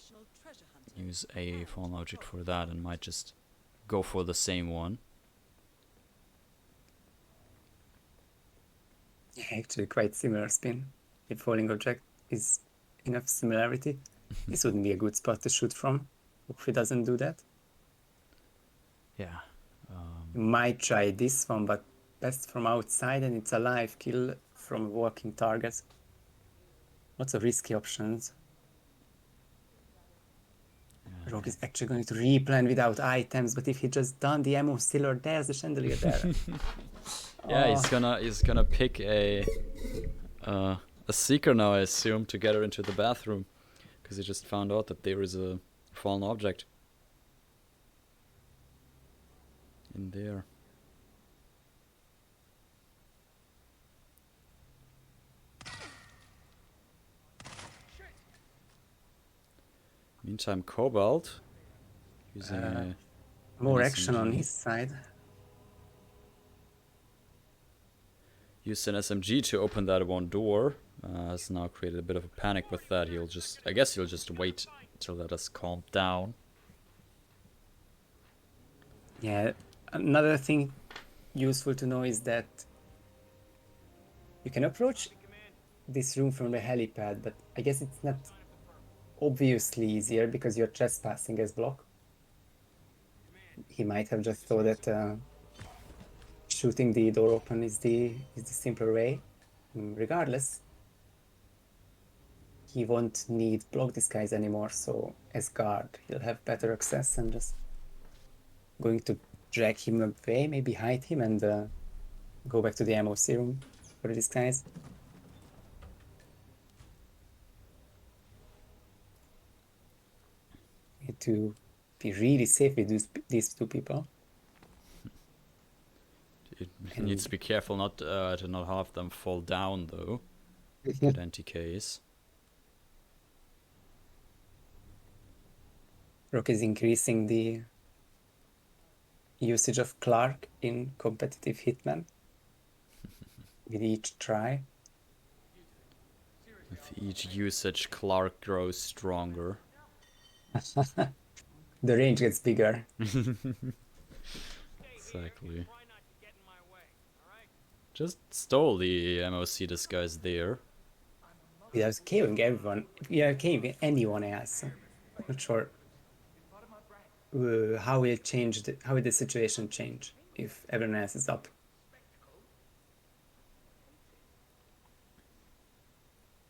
use a fallen object for that and might just go for the same one. Yeah, actually quite similar spin. If falling object is enough similarity, this wouldn't be a good spot to shoot from. Hope he doesn't do that. Yeah. You might try this one, but best from outside, and it's a live kill from walking targets. Lots of risky options. Rock is actually going to replan without items, but if he just done the ammo sealer, there's the chandelier there. Yeah, he's gonna pick a seeker now, I assume, to get her into the bathroom, because he just found out that there is a fallen object in there. Meantime, Kobalt using More an action on SMG. his side. Used an SMG to open that one door. Has now created a bit of a panic with that. I guess he'll just wait until that has calmed down. Yeah, another thing useful to know is that you can approach this room from the helipad, but I guess it's not obviously easier because you're trespassing as block. He might have just thought that shooting the door open is the simpler way. Regardless, he won't need block disguise anymore, so as guard he'll have better access, and just going to drag him away, maybe hide him, and go back to the MOC room for the disguise. Need to be really safe with these two people. It needs to be careful not to not have them fall down though. Good anti-case. Rock is increasing the usage of Clark in competitive Hitman with each try. With each usage, Clark grows stronger. The range gets bigger. Exactly. Just stole the MOC disguise there. Yeah, I was killing everyone. Yeah, killing anyone else. Not sure how will change how will the situation change if everyone else is up.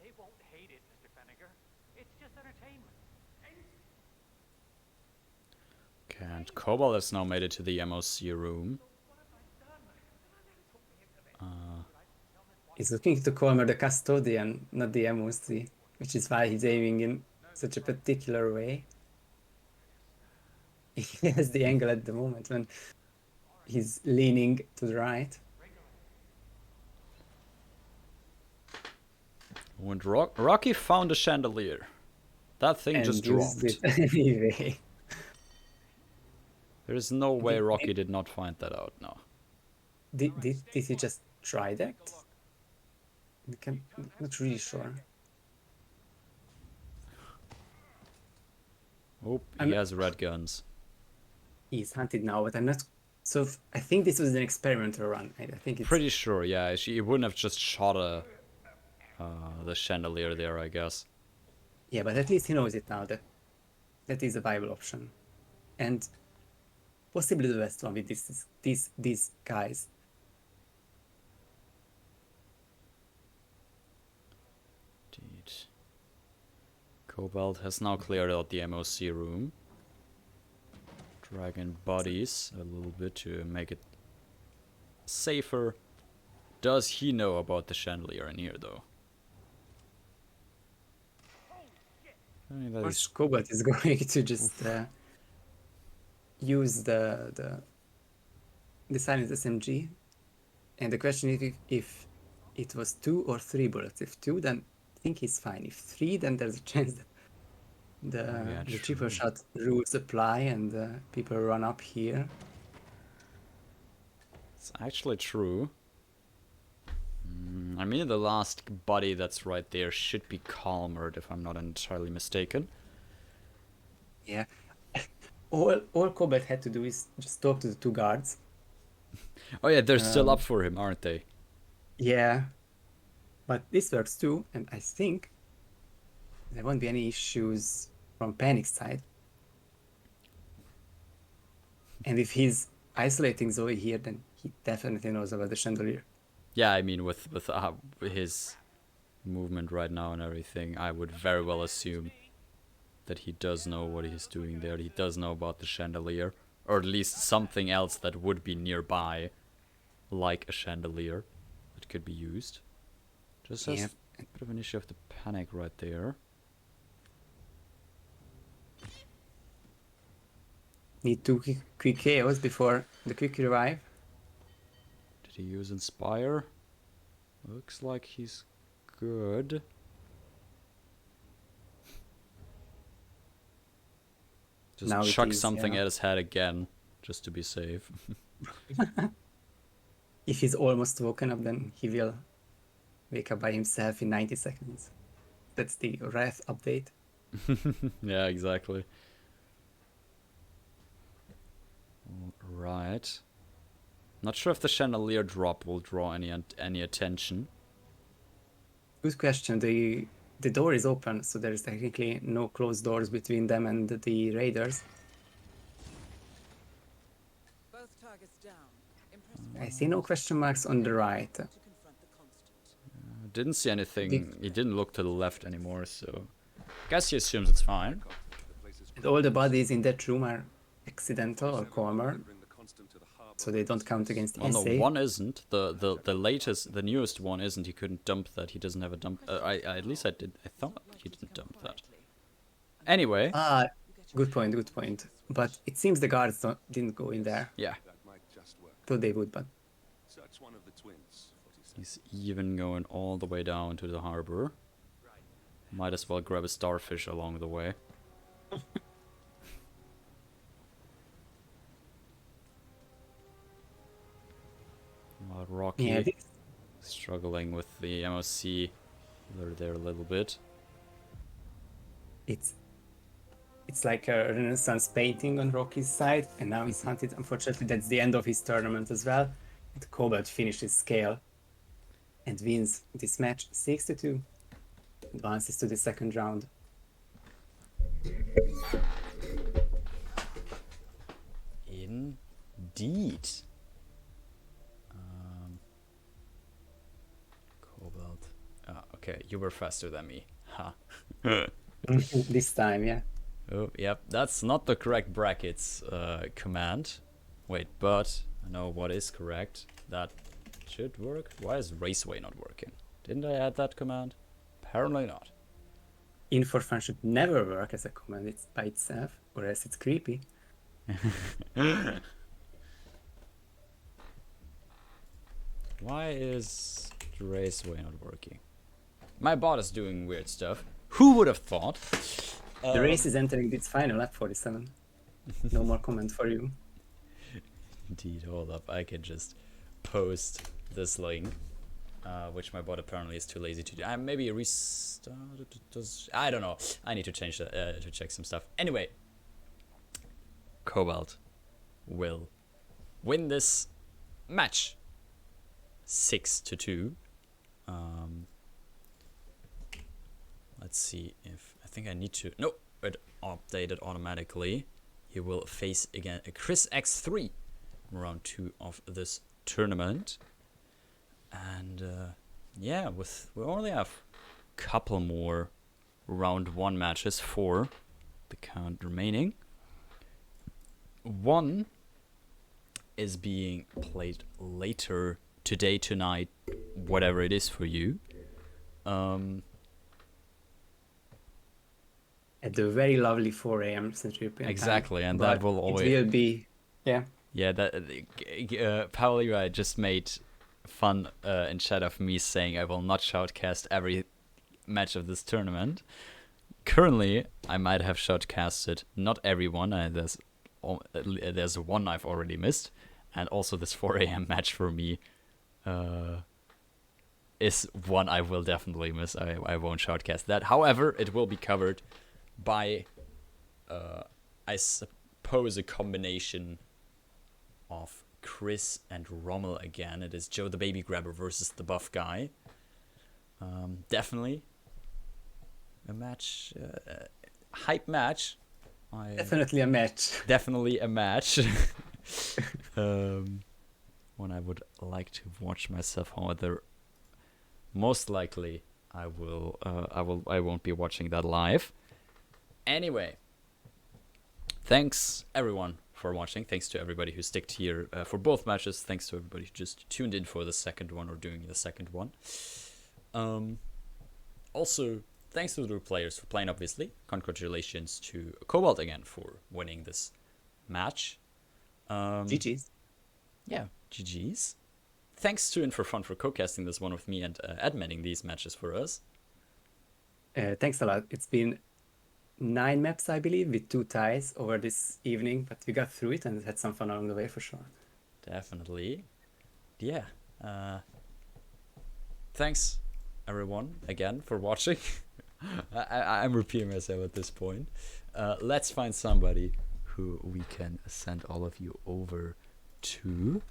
They won't hate it, Mr. Fenniger. It's just entertainment. Okay, and Kobalt has now made it to the MOC room. He's looking to Colmer the custodian, not the MOC, which is why he's aiming in such a particular way. He has the angle at the moment when he's leaning to the right. When Rocky found a chandelier, that thing And just used dropped. it anyway. There is no way Rocky did not find that out now. Did he just try that? Not really sure. Oh, he has red guns. He's hunted now, but I'm not. So I think this was an experimental run. I think it's Pretty sure, yeah. He wouldn't have just shot the chandelier there, I guess. Yeah, but at least he knows it now that that is a viable option, and possibly the best one with these guys. Indeed. Kobalt has now cleared out the MOC room. Dragging bodies a little bit to make it safer. Does he know about the chandelier in here, though? I mean, that Or is Kobalt is going to just use the silent SMG, and the question is if it was 2 or 3 bullets. If 2, then I think he's fine. If 3, then there's a chance that yeah, the true. triple shot rules apply and people run up here. It's actually true. I mean, the last body that's right there should be Calmered, if I'm not entirely mistaken. Yeah. All Kobalt had to do is just talk to the 2 guards. Oh yeah, they're still up for him, aren't they? Yeah. But this works too, and I think there won't be any issues from Panic's side. And if he's isolating Zoe here, then he definitely knows about the chandelier. Yeah, I mean, with his movement right now and everything, I would very well assume that he does know what he's doing there. He does know about the chandelier, or at least something else that would be nearby, like a chandelier, that could be used. Just has a bit of an issue of the panic right there. Need 2 quick KOs before the quick revive. Did he use Inspire? Looks like he's good. Just Now it chuck is, something yeah. at his head again, just to be safe. If he's almost woken up, then he will wake up by himself in 90 seconds. That's the Wrath update. Yeah, exactly. Right. Not sure if the chandelier drop will draw any attention. Good question. The door is open, so there is technically no closed doors between them and the raiders. Both targets down. Impressive. I see no question marks on the right. To confront the constant. Didn't see anything. He didn't look to the left anymore, so I guess he assumes it's fine. And all the bodies in that room are accidental or Colmer, so they don't count against Well, no, SA. one isn't. The latest, the newest one isn't. He couldn't dump that. He doesn't have a dump. At least I did. I thought he didn't dump that. Anyway, Good point, good point. But it seems the guards didn't go in there. yeah, Thought they would, but Search one of the twins. he's even going all the way down to the harbor. Might as well grab a starfish along the way. While Rocky yeah, struggling with the MOC, they're there a little bit. it's it's like a Renaissance painting on Rocky's side, and now he's hunted. Unfortunately, that's the end of his tournament as well. And Kobalt finishes Sgàil and wins this match 6-2. Advances to the second round. Indeed. Kobalt. Oh, okay, you were faster than me. Ha. This time, yeah. Oh, yep, that's not the correct brackets command. Wait, but I know what is correct. That should work. Why is Raceway not working? Didn't I add that command? Apparently not. In4Fun should never work as a command it's by itself, or else it's creepy. Why is Raceway not working? My bot is doing weird stuff. Who would have thought? The race is entering its final lap 47. No more comment for you. Indeed, hold up. I can just post this link, which my bot apparently is too lazy to do. Maybe restart. I don't know. I need to change that to check some stuff. Anyway, Kobalt will win this match 6-2. Let's see if I think I need to. Nope, it updated automatically. He will face again Chris X3 in round 2 of this tournament. And yeah, we only have a couple more round 1 matches, 4 the count remaining. 1 is being played later today, tonight, whatever it is for you. At the very lovely 4 a.m. Central European exactly, time. And that will always. It will be, yeah. Yeah, that Pauli, I just made fun in chat of me saying I will not shoutcast every match of this tournament. Currently, I might have shoutcasted not every one. There's one I've already missed, and also this 4 a.m. match for me is one I will definitely miss. I won't shoutcast that. However, it will be covered by, I suppose, a combination of Chris and Rommel again. It is Joe the Baby Grabber versus the Buff Guy. Definitely a match, hype match. Definitely a match. Definitely a match. One I would like to watch myself. However, most likely I won't be watching that live. Anyway, thanks everyone for watching. Thanks to everybody who sticked here for both matches. Thanks to everybody who just tuned in for the second one or doing the second one. Also, thanks to the players for playing, obviously. Congratulations to Kobalt again for winning this match. GG's. Yeah, GG's. Thanks to In4Fun for co-casting this one with me and adminning these matches for us. Thanks a lot. It's been 9 maps, I believe, with 2 ties over this evening, but we got through it and had some fun along the way for sure. Definitely. Yeah. Thanks, everyone, again, for watching. I'm repeating myself at this point. Let's find somebody who we can send all of you over to.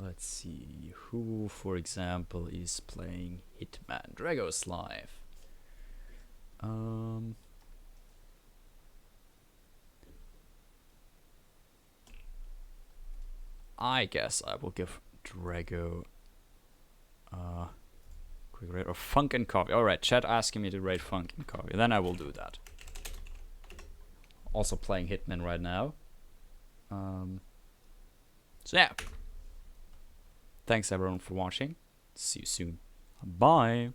Let's see who, for example, is playing Hitman Dragos live. I guess I will give Drago quick rate of Funk and Coffee. Alright, chat asking me to rate Funk and Coffee. Then I will do that. Also playing Hitman right now. So yeah. Thanks everyone for watching. See you soon. Bye.